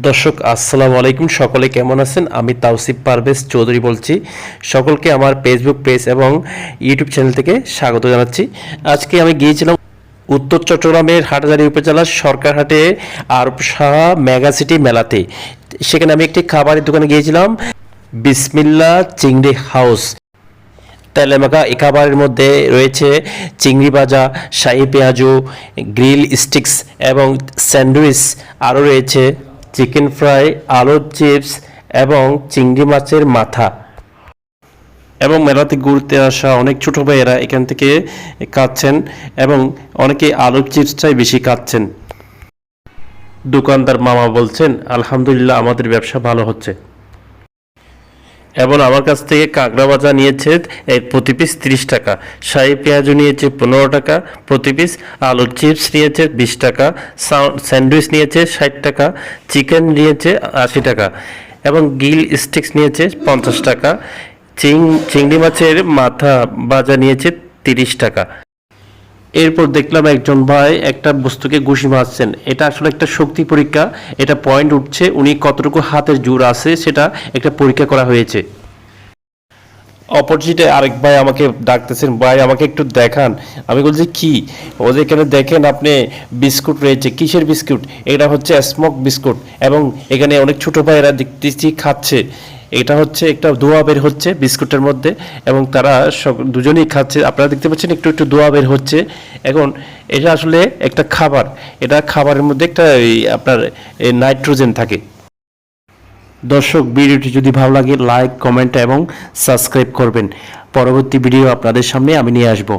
দর্শক আসসালামু আলাইকুম, সকলে কেমন আছেন? আমি তাওসিফ পারভেজ চৌধুরী বলছি। সকলকে আমার ফেসবুক পেজ এবং ইউটিউব চ্যানেল থেকে স্বাগত জানাচ্ছি। আজকে আমি গিয়েছিলাম উত্তর চট্টগ্রামের হাটহাজারী উপজেলার সরকারহাটে আরব শাহ মেগা সিটি মেলাতে। সেখানে আমি একটি খাবারের দোকানে গিয়েছিলাম, বিসমিল্লাহ চিংড়ি হাউস। তেলেমাখা এই খাবারের মধ্যে রয়েছে চিংড়ি ভাজা, শাহী পেঁয়াজু, গ্রিল স্টিক্স এবং স্যান্ডউইচ। আরও রয়েছে চিকেন ফ্রাই, আলুর চিপস এবং চিংড়ি মাছের মাথা। এবং মেলাতে ঘুরতে আসা অনেক ছোটো ভাইয়েরা এখান থেকে খাচ্ছেন এবং অনেকে আলুর চিপসটাই বেশি খাচ্ছেন। দোকানদার মামা বলছেন, আলহামদুলিল্লাহ আমাদের ব্যবসা ভালো হচ্ছে। এবং আমার কাছ থেকে কাঁকড়া ভাজা নিয়েছে প্রতি পিস 30 টাকা, শাহী পেঁয়াজু নিয়েছে 15 টাকা প্রতি পিস, আলুর চিপস নিয়েছে 20 টাকা, স্যান্ডউইচ নিয়েছে 60 টাকা, চিকেন নিয়েছে 80 টাকা এবং গিল স্টিক্স নিয়েছে 50 টাকা, চিংড়ি মাছের মাথা ভাজা নিয়েছে 30 টাকা। এরপর দেখলাম একজন ভাই একটা বস্তুকে ঘুষি মারছেন। এটা আসলে একটা শক্তি পরীক্ষা, এটা পয়েন্ট উঠছে, উনি কতটুকু হাতের জোর আছে সেটা একটা পরীক্ষা করা হয়েছে। অপরজিটে আরেক ভাই আমাকে ডাকতেছেন, ভাই আমাকে একটু দেখান। আমি বলছি কি? ও যে এখানে দেখেন আপনি বিস্কুট রয়েছে। কিসের বিস্কুট? এটা হচ্ছে স্মোক বিস্কুট এবং এখানে অনেক ছোট ভাইয়েরা দেখতেছি খাচ্ছে। এটা হচ্ছে একটা ধোঁয়া বের হচ্ছে বিস্কুটের মধ্যে এবং তারা দুজনেই খাচ্ছে। আপনারা দেখতে পাচ্ছেন একটু একটু ধোঁয়া বের হচ্ছে। এখন এটা আসলে একটা খাবার, এটা খাবারের মধ্যে একটা আপনার নাইট্রোজেন থাকে। দর্শক, ভিডিওটি যদি ভালো লাগে লাইক, কমেন্ট এবং সাবস্ক্রাইব করবেন। পরবর্তী ভিডিও আপনাদের সামনে আমি নিয়ে আসব।